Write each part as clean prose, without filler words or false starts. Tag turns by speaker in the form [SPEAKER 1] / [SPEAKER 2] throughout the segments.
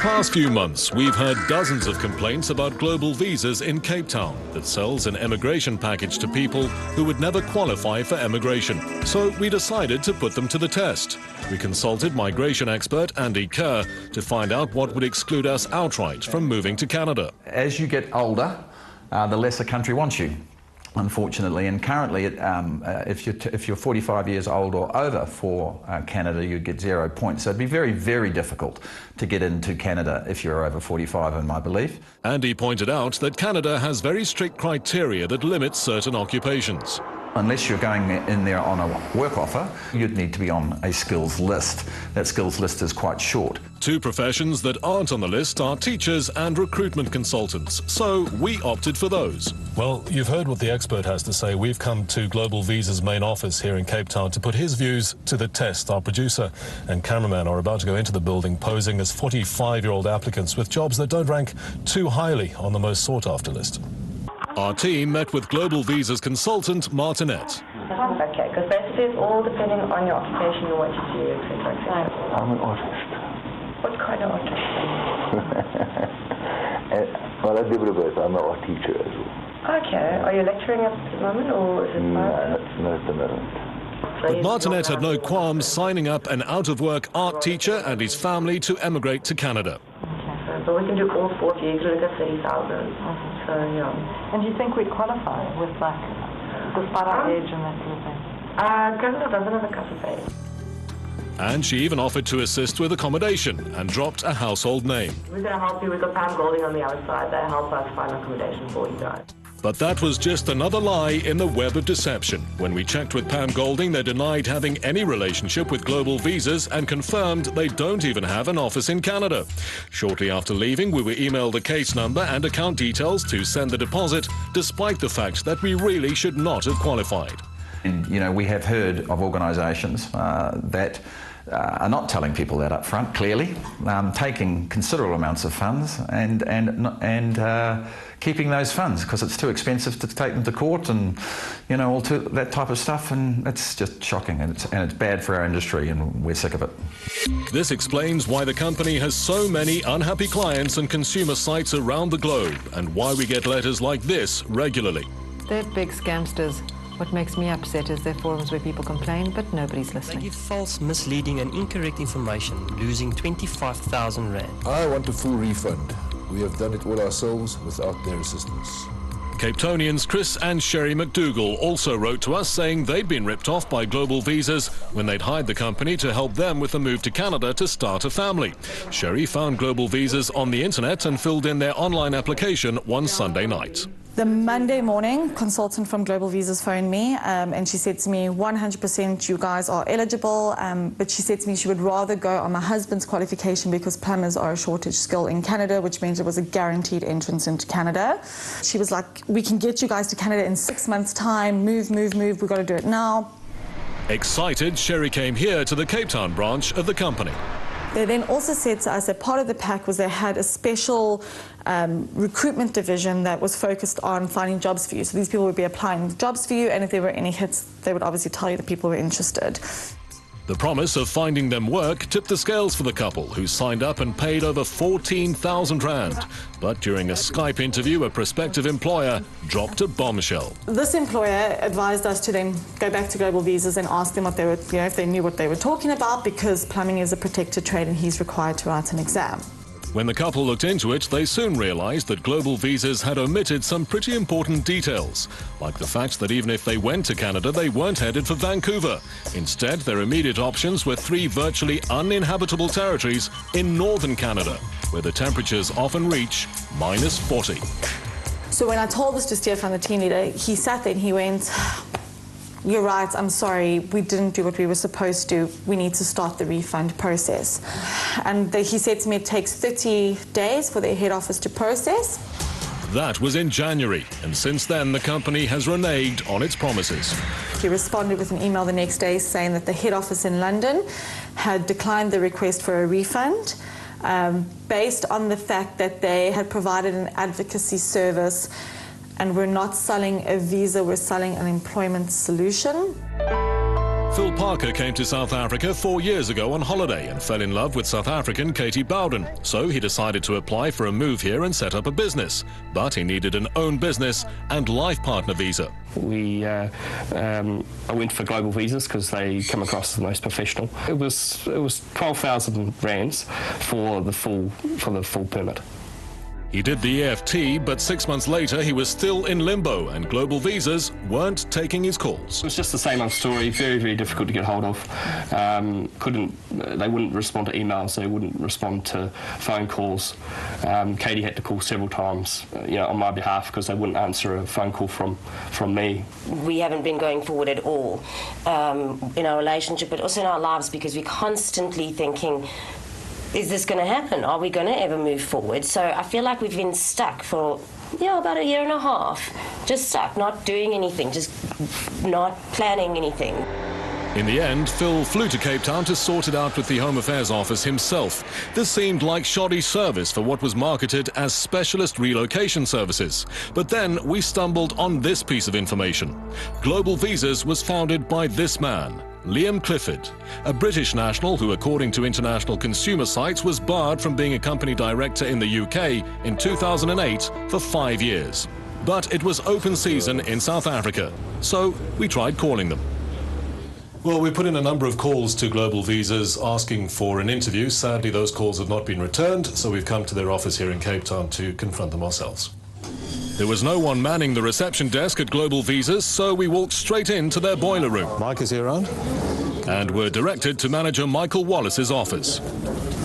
[SPEAKER 1] past few months, we've heard dozens of complaints about Global Visas in Cape Town that sells an emigration package to people who would never qualify for emigration. So we decided to put them to the test. We consulted migration expert Andy Kerr to find out what would exclude us outright from moving to Canada.
[SPEAKER 2] As you get older, the less a country wants you, unfortunately. And currently, if you're 45 years old or over for Canada, you get 0 points. So it'd be very, very difficult to get into Canada if you're over 45, in my belief.
[SPEAKER 1] Andy pointed out that Canada has very strict criteria that limit certain occupations.
[SPEAKER 2] Unless you're going in there on a work offer, you'd need to be on a skills list. That skills list is quite short.
[SPEAKER 1] Two professions that aren't on the list are teachers and recruitment consultants, so we opted for those. Well, you've heard what the expert has to say. We've come to Global Visa's main office here in Cape Town to put his views to the test. Our producer and cameraman are about to go into the building posing as 45-year-old applicants with jobs that don't rank too highly on the most sought-after list. Our team met with Global Visa's consultant, Martinette.
[SPEAKER 3] Okay, because basically it's all depending on your occupation and what you do, etc.
[SPEAKER 4] I'm an artist.
[SPEAKER 3] What kind of artist?
[SPEAKER 4] Well, I develop I'm an art teacher as well.
[SPEAKER 3] Okay, are you lecturing at the moment or is it
[SPEAKER 4] No, at the moment.
[SPEAKER 1] But Martinette had no qualms signing up an out-of-work art teacher and his family to emigrate to Canada.
[SPEAKER 3] So we can do all 40, you can look at 30,000. So, yeah.
[SPEAKER 5] And do you think we'd qualify with, like, despite our age and that sort of thing?
[SPEAKER 3] Canada doesn't have a cut-off age.
[SPEAKER 1] And she even offered to assist with accommodation and dropped a household name.
[SPEAKER 3] We're going to help you. We've got Pam Golding on the other side. They help us find accommodation for you guys.
[SPEAKER 1] But that was just another lie in the web of deception. When we checked with Pam Golding, they denied having any relationship with Global Visas and confirmed they don't even have an office in Canada. Shortly after leaving, we were emailed a case number and account details to send the deposit, despite the fact that we really should not have qualified.
[SPEAKER 2] And, you know, we have heard of organisations that are not telling people that up front, clearly, taking considerable amounts of funds and keeping those funds because it's too expensive to take them to court and, you know, all that type of stuff, and it's just shocking and it's bad for our industry and we're sick of it.
[SPEAKER 1] This explains why the company has so many unhappy clients and consumer sites around the globe and why we get letters like this regularly.
[SPEAKER 5] They're big scamsters. What makes me upset is there are forums where people complain, but nobody's listening.
[SPEAKER 6] They give false, misleading and incorrect information, losing 25,000 rand.
[SPEAKER 7] I want a full refund. We have done it all ourselves without their assistance.
[SPEAKER 1] Cape Townians Chris and Sherry McDougall also wrote to us saying they'd been ripped off by Global Visas when they'd hired the company to help them with the move to Canada to start a family. Sherry found Global Visas on the internet and filled in their online application one Sunday night.
[SPEAKER 8] The Monday morning, consultant from Global Visas phoned me and she said to me, 100% you guys are eligible, but she said to me she would rather go on my husband's qualification because plumbers are a shortage skill in Canada, which means it was a guaranteed entrance into Canada. She was like, we can get you guys to Canada in 6 months' time, move, we've got to do it now.
[SPEAKER 1] Excited, Sherry came here to the Cape Town branch of the company.
[SPEAKER 8] They then also said to us that part of the pack was they had a special recruitment division that was focused on finding jobs for you. So these people would be applying jobs for you, and if there were any hits, they would obviously tell you that people were interested.
[SPEAKER 1] The promise of finding them work tipped the scales for the couple, who signed up and paid over 14,000 rand. But during a Skype interview, a prospective employer dropped a bombshell.
[SPEAKER 8] This employer advised us to then go back to Global Visas and ask them what they were, if they knew what they were talking about, because plumbing is a protected trade and he's required to write an exam.
[SPEAKER 1] When the couple looked into it, they soon realized that Global Visas had omitted some pretty important details, like the fact that even if they went to Canada, they weren't headed for Vancouver. Instead, their immediate options were 3 virtually uninhabitable territories in northern Canada, where the temperatures often reach -40.
[SPEAKER 8] So when I told this to Stefan, the team leader, he sat there and he went, you're right, I'm sorry, we didn't do what we were supposed to. We need to start the refund process. And he said to me it takes 30 days for their head office to process.
[SPEAKER 1] That was in January, and since then the company has reneged on its promises.
[SPEAKER 8] He responded with an email the next day saying that the head office in London had declined the request for a refund based on the fact that they had provided an advocacy service and we're not selling a visa, we're selling an employment solution.
[SPEAKER 1] Phil Parker came to South Africa 4 years ago on holiday and fell in love with South African Katie Bowden. So he decided to apply for a move here and set up a business. But he needed an own business and life partner visa.
[SPEAKER 6] I went for Global Visas because they come across as the most professional. It was 12,000 rands for the full permit.
[SPEAKER 1] He did the EFT, but 6 months later he was still in limbo and Global Visas weren't taking his calls.
[SPEAKER 6] It was just the same old story, very, very difficult to get hold of. They wouldn't respond to emails, they wouldn't respond to phone calls. Katie had to call several times on my behalf because they wouldn't answer a phone call from me.
[SPEAKER 9] We haven't been going forward at all in our relationship, but also in our lives, because we're constantly thinking, is this going to happen? Are we going to ever move forward? So I feel like we've been stuck for about a year and a half. Just stuck, not doing anything, just not planning anything.
[SPEAKER 1] In the end, Phil flew to Cape Town to sort it out with the Home Affairs Office himself. This seemed like shoddy service for what was marketed as specialist relocation services. But then we stumbled on this piece of information. Global Visas was founded by this man, Liam Clifford, a British national who, according to international consumer sites, was barred from being a company director in the UK in 2008 for 5 years. But it was open season in South Africa, so we tried calling them. Well, we put in a number of calls to Global Visas asking for an interview. Sadly, those calls have not been returned, so we've come to their office here in Cape Town to confront them ourselves. There was no one manning the reception desk at Global Visas, so we walked straight into their boiler room.
[SPEAKER 7] Mike, is he around?
[SPEAKER 1] And were directed to manager Michael Wallace's office.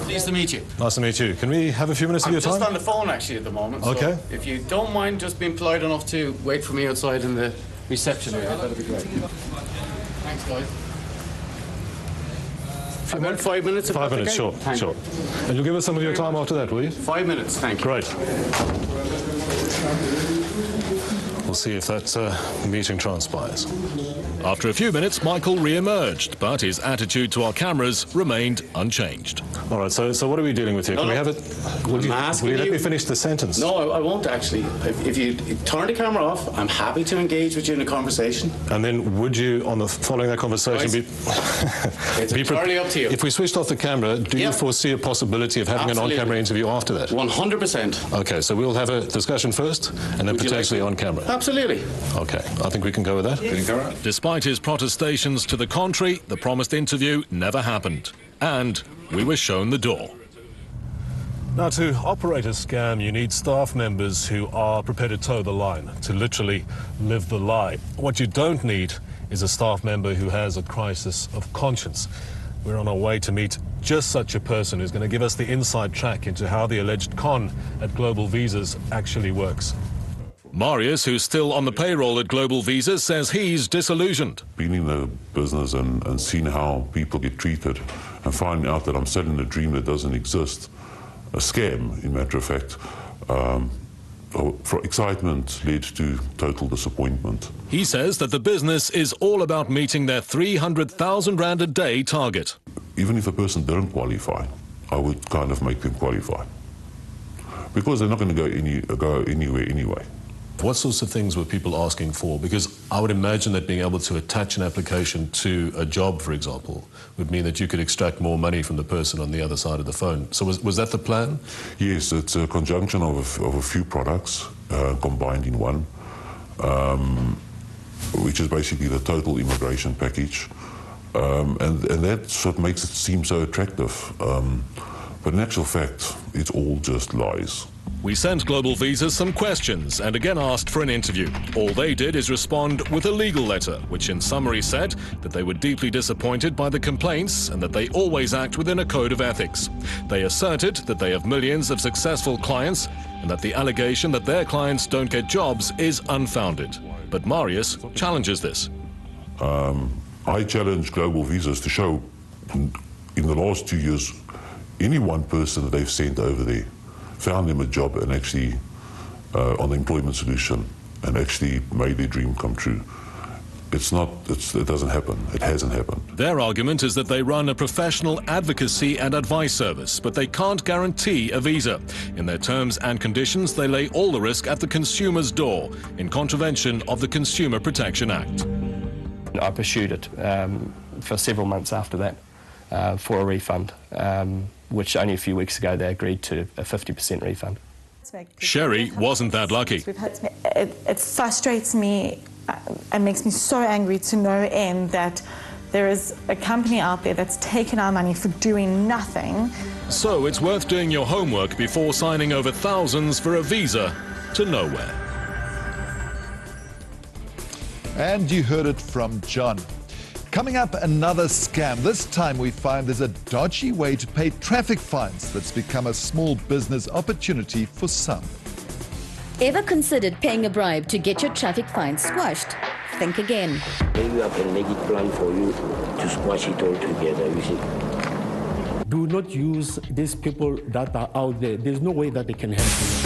[SPEAKER 10] Pleased to meet you.
[SPEAKER 1] Nice to meet you. Can we have a few minutes of your time?
[SPEAKER 10] I'm just on the phone, actually, at the moment.
[SPEAKER 1] Okay.
[SPEAKER 10] So if you don't mind just being polite enough to wait for me outside in the reception area, that'd be great. Thanks, guys. About 5 minutes.
[SPEAKER 1] 5 minutes, sure. And you'll give us some of your time after that, will you?
[SPEAKER 10] 5 minutes, thank you.
[SPEAKER 1] Great. We'll see if that meeting transpires. After a few minutes, Michael re-emerged, but his attitude to our cameras remained unchanged. All right, so what are we dealing with here? Can we have it? Will you let me finish the sentence?
[SPEAKER 10] No, I won't, actually. If you turn the camera off, I'm happy to engage with you in a conversation.
[SPEAKER 1] And then would you, following that conversation,
[SPEAKER 10] It's entirely up to you.
[SPEAKER 1] If we switched off the camera, do you foresee a possibility of having an on-camera interview after that?
[SPEAKER 10] 100%.
[SPEAKER 1] Okay, so we'll have a discussion first, and then potentially on camera.
[SPEAKER 10] Absolutely.
[SPEAKER 1] Okay, I think we can go with that. Despite his protestations to the contrary, the promised interview never happened. And we were shown the door. Now, to operate a scam, you need staff members who are prepared to toe the line, to literally live the lie. What you don't need is a staff member who has a crisis of conscience. We're on our way to meet just such a person who's going to give us the inside track into how the alleged con at Global Visas actually works. Marius, who's still on the payroll at Global Visas, says he's disillusioned.
[SPEAKER 11] Being in the business and seeing how people get treated and finding out that I'm selling a dream that doesn't exist, a scam, in matter of fact, for excitement led to total disappointment.
[SPEAKER 1] He says that the business is all about meeting their 300,000 Rand a day target.
[SPEAKER 11] Even if a person didn't qualify, I would kind of make them qualify, because they're not going to go anywhere anyway.
[SPEAKER 1] What sorts of things were people asking for? Because I would imagine that being able to attach an application to a job, for example, would mean that you could extract more money from the person on the other side of the phone. So was that the plan?
[SPEAKER 11] Yes, it's a conjunction of a few products combined in one, which is basically the total immigration package. And that's what makes it seem so attractive. But in actual fact, it's all just lies.
[SPEAKER 1] We sent Global Visas some questions and again asked for an interview. All they did is respond with a legal letter, which in summary said that they were deeply disappointed by the complaints and that they always act within a code of ethics. They asserted that they have millions of successful clients and that the allegation that their clients don't get jobs is unfounded. But Marius challenges this.
[SPEAKER 11] I challenge Global Visas to show in the last 2 years any one person that they've sent over there found them a job and actually on the employment solution and actually made their dream come true. It doesn't happen. It hasn't happened.
[SPEAKER 1] Their argument is that they run a professional advocacy and advice service, but they can't guarantee a visa. In their terms and conditions, they lay all the risk at the consumer's door, in contravention of the Consumer Protection Act.
[SPEAKER 6] I pursued it for several months after that for a refund, which only a few weeks ago they agreed to a 50% refund.
[SPEAKER 1] Sherry wasn't that lucky.
[SPEAKER 8] It frustrates me and makes me so angry to no end that there is a company out there that's taken our money for doing nothing.
[SPEAKER 1] So it's worth doing your homework before signing over thousands for a visa to nowhere.
[SPEAKER 12] And you heard it from John. Coming up, another scam. This time we find there's a dodgy way to pay traffic fines that's become a small business opportunity for some.
[SPEAKER 13] Ever considered paying a bribe to get your traffic fine squashed? Think again.
[SPEAKER 14] Maybe I can make it plan for you to squash it all together, you see.
[SPEAKER 15] Do not use these people that are out there. There's no way that they can help you.